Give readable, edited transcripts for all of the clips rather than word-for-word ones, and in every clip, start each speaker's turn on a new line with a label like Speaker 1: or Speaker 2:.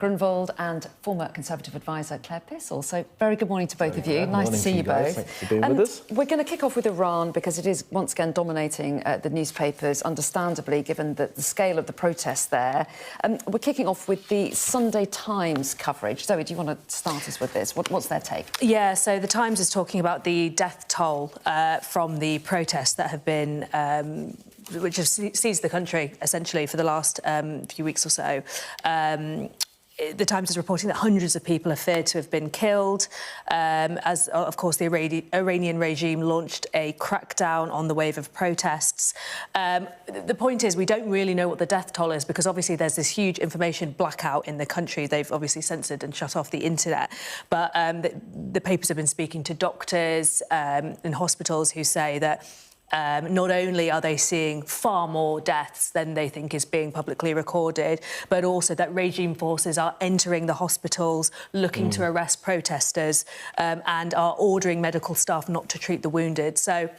Speaker 1: Grunwald and former Conservative advisor Claire Pissell. So very good morning to both of you. Nice to see you both.
Speaker 2: Thanks for being with us.
Speaker 1: We're going to kick off with Iran because it is once again dominating the newspapers, understandably, given the scale of the protests there. We're kicking off with the Sunday Times coverage. Zoe, do you want to start us with this? What's their take?
Speaker 3: Yeah, so the Times is talking about the death toll from the protests that have been which have seized the country, essentially, for the last few weeks or so. The Times is reporting that hundreds of people are feared to have been killed, as, of course, the Iranian regime launched a crackdown on the wave of protests. The point is, we don't really know what the death toll is because, obviously, there's this huge information blackout in the country. They've obviously censored and shut off the internet. But the papers have been speaking to doctors in hospitals who say that not only are they seeing far more deaths than they think is being publicly recorded, but also that regime forces are entering the hospitals looking to arrest protesters and are ordering medical staff not to treat the wounded. So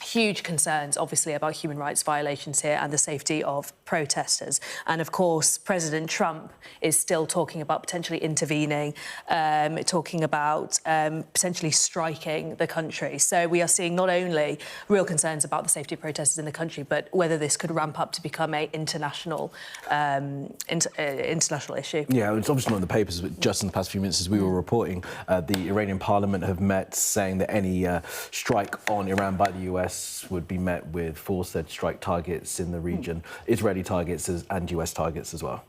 Speaker 3: huge concerns, obviously, about human rights violations here and the safety of protesters. And, of course, President Trump is still talking about potentially intervening, talking about potentially striking the country. So we are seeing not only real concerns about the safety of protesters in the country, but whether this could ramp up to become an international issue.
Speaker 2: Yeah, it's obviously not in the papers, but just in the past few minutes, as we were reporting, the Iranian parliament have met, saying that any strike on Iran by the US would be met with force-led strike targets in the region, Israeli targets and US targets as well.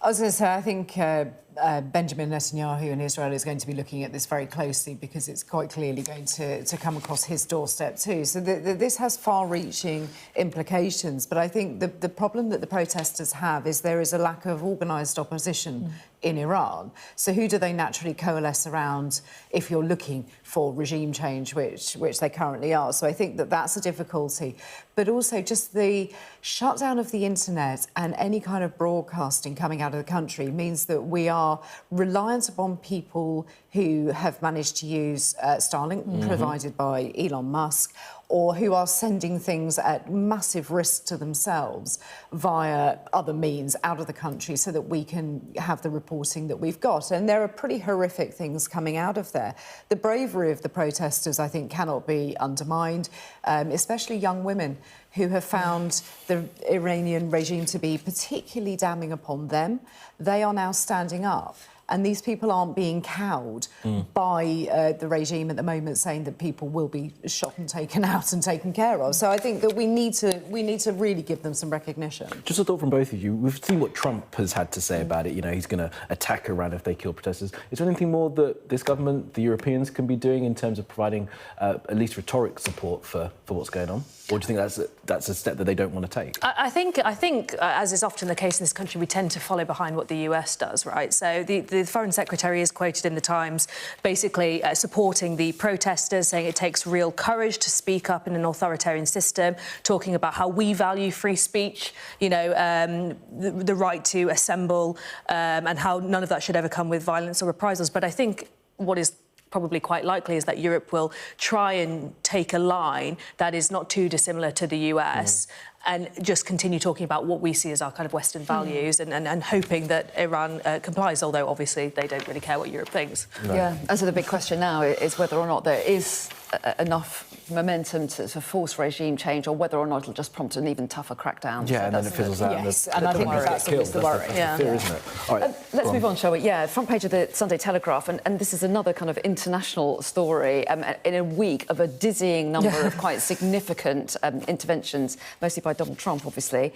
Speaker 4: I was going to say, I think Benjamin Netanyahu in Israel is going to be looking at this very closely because it's quite clearly going to come across his doorstep too. So this has far-reaching implications. But I think the problem that the protesters have is there is a lack of organised opposition in Iran. So who do they naturally coalesce around if you're looking for regime change, which they currently are? So I think that that's a difficulty. But also just the shutdown of the internet and any kind of broadcasting coming out of the country means that we are reliant upon people who have managed to use Starlink, provided by Elon Musk, or who are sending things at massive risk to themselves via other means out of the country so that we can have the reporting that we've got. And there are pretty horrific things coming out of there. The bravery of the protesters, I think, cannot be undermined, especially young women who have found the Iranian regime to be particularly damning upon them. They are now standing up. And these people aren't being cowed by the regime at the moment, saying that people will be shot and taken out and taken care of. So I think that we need to really give them some recognition.
Speaker 2: Just a thought from both of you. We've seen what Trump has had to say about it. You know, he's going to attack Iran if they kill protesters. Is there anything more that this government, the Europeans, can be doing in terms of providing at least rhetoric support for what's going on? Or do you think that's a step that they don't want to take?
Speaker 3: I think, as is often the case in this country, we tend to follow behind what the US does, right? So the Foreign Secretary is quoted in the Times basically supporting the protesters, saying it takes real courage to speak up in an authoritarian system, talking about how we value free speech, you know, the right to assemble, and how none of that should ever come with violence or reprisals. But I think what is probably quite likely is that Europe will try and take a line that is not too dissimilar to the US and just continue talking about what we see as our kind of Western values and hoping that Iran complies, although obviously they don't really care what Europe thinks.
Speaker 1: No. Yeah, and so the big question now is whether or not there is enough momentum to force regime change, or whether or not it'll just prompt an even tougher crackdown.
Speaker 2: Yeah,
Speaker 1: so
Speaker 2: and then it fizzles out.
Speaker 4: Yes, and I think that's always the worry.
Speaker 2: That's the fear, isn't it? All right,
Speaker 1: let's move on, shall we? Yeah, front page of the Sunday Telegraph, and this is another kind of international story in a week of a dizzying number of quite significant interventions, mostly by Donald Trump, obviously.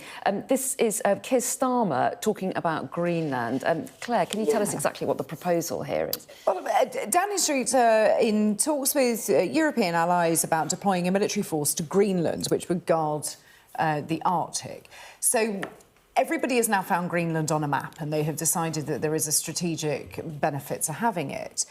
Speaker 1: This is Keir Starmer talking about Greenland. Claire, can you tell us exactly what the proposal here is?
Speaker 4: Well, Downing Street in talks with European allies about deploying a military force to Greenland, which would guard the Arctic. So everybody has now found Greenland on a map, and they have decided that there is a strategic benefit to having it.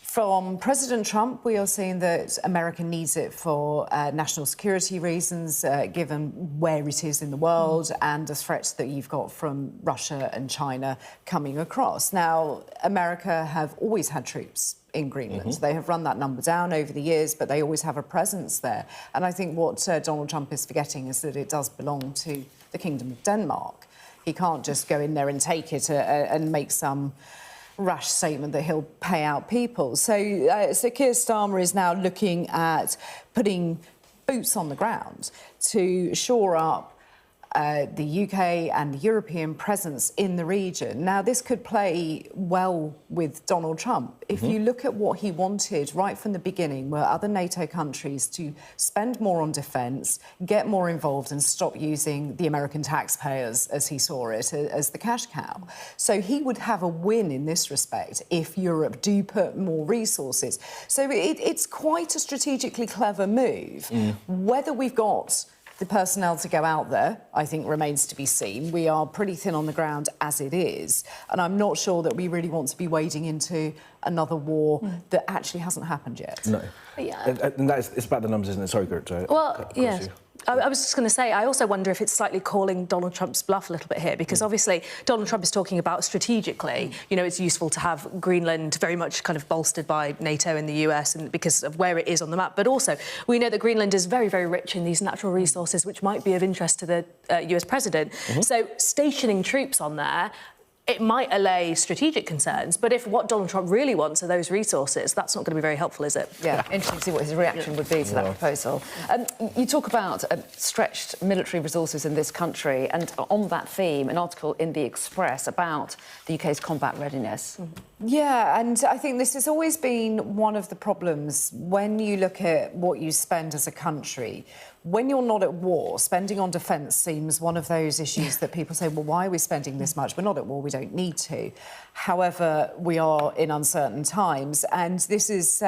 Speaker 4: From President Trump, we are seeing that America needs it for national security reasons, given where it is in the world and the threats that you've got from Russia and China coming across. Now, America have always had troops in Greenland. They have run that number down over the years, but they always have a presence there. And I think what Donald Trump is forgetting is that it does belong to the Kingdom of Denmark. He can't just go in there and take it and make some rash statement that he'll pay out people. So Keir Starmer is now looking at putting boots on the ground to shore up the UK and European presence in the region. Now, this could play well with Donald Trump. If you look at what he wanted right from the beginning, were other NATO countries to spend more on defence, get more involved and stop using the American taxpayers, as he saw it, as the cash cow. So he would have a win in this respect if Europe do put more resources. So it's quite a strategically clever move. Whether we've got the personnel to go out there, I think, remains to be seen. We are pretty thin on the ground as it is, and I'm not sure that we really want to be wading into another war that actually hasn't happened yet.
Speaker 2: No.
Speaker 3: Yeah.
Speaker 2: And it's about the numbers, isn't it? Sorry, Gert.
Speaker 3: Well, yes. I was just going to say, I also wonder if it's slightly calling Donald Trump's bluff a little bit here, because obviously Donald Trump is talking about strategically, you know, it's useful to have Greenland very much kind of bolstered by NATO and the US and because of where it is on the map. But also, we know that Greenland is very, very rich in these natural resources, which might be of interest to the US president. So stationing troops on there, it might allay strategic concerns, but if what Donald Trump really wants are those resources, that's not going to be very helpful, is it?
Speaker 1: Yeah, interesting to see what his reaction would be to that proposal. You talk about stretched military resources in this country, and on that theme, an article in The Express about the UK's combat readiness.
Speaker 4: Yeah, and I think this has always been one of the problems when you look at what you spend as a country. When you're not at war, spending on defence seems one of those issues that people say, well, why are we spending this much? We're not at war, we don't need to. However, we are in uncertain times, and this is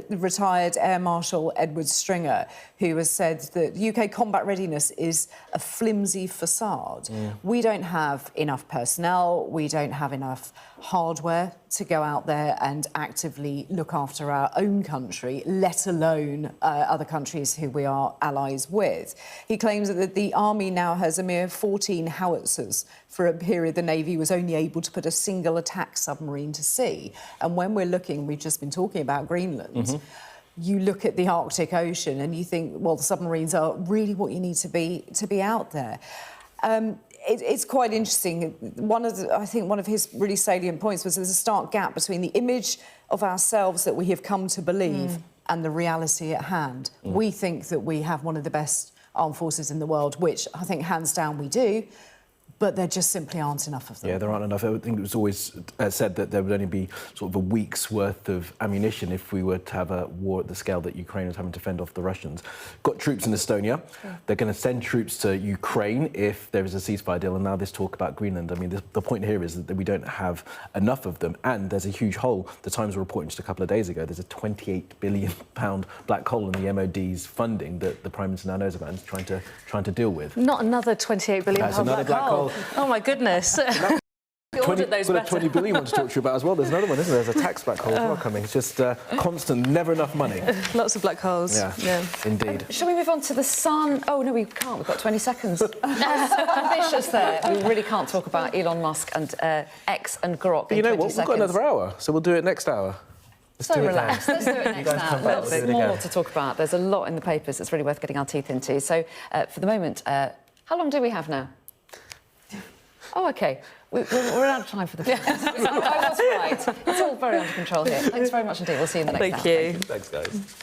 Speaker 4: retired Air Marshal Edward Stringer, who has said that UK combat readiness is a flimsy facade. We don't have enough personnel, we don't have enough hardware to go out there and actively look after our own country, let alone other countries who we are allies with. He claims that the army now has a mere 14 howitzers. For a period, the Navy was only able to put a single attack submarine to sea. And when we're looking, we've just been talking about Greenland, you look at the Arctic Ocean and you think, well, the submarines are really what you need to be out there. It's quite interesting. I think one of his really salient points was there's a stark gap between the image of ourselves that we have come to believe and the reality at hand. We think that we have one of the best armed forces in the world, which I think hands down we do, but there just simply aren't enough of them.
Speaker 2: Yeah, there aren't enough. I think it was always said that there would only be sort of a week's worth of ammunition if we were to have a war at the scale that Ukraine is having to fend off the Russians. Got troops in Estonia. They're going to send troops to Ukraine if there is a ceasefire deal, and now this talk about Greenland. I mean, the point here is that we don't have enough of them, and there's a huge hole. The Times were reporting just a couple of days ago, there's a £28 billion black hole in the MOD's funding that the Prime Minister now knows about and is trying to deal with.
Speaker 3: Not another £28 billion
Speaker 2: black hole.
Speaker 3: Oh, my goodness.
Speaker 2: 20 billion I want to talk to you about as well. There's another one, isn't there? There's a tax black hole as well coming. It's just constant, never enough money.
Speaker 3: Lots of black holes.
Speaker 2: Yeah. Indeed.
Speaker 1: Shall we move on to the sun? Oh, no, we can't. We've got 20 seconds. Ambitious there. We really can't talk about Elon Musk and X and Grok in 20 seconds.
Speaker 2: You know what? We've got another hour, so we'll do it next hour.
Speaker 1: So relaxed. Let's do it next hour. There's more to talk about. There's a lot in the papers that's really worth getting our teeth into. So, for the moment, how long do we have now? Oh, OK. We're out of time for the film. I was right. It's all very under control here. Thanks very much indeed. We'll see you in the next hour.
Speaker 3: Thank you.
Speaker 2: Thanks, guys.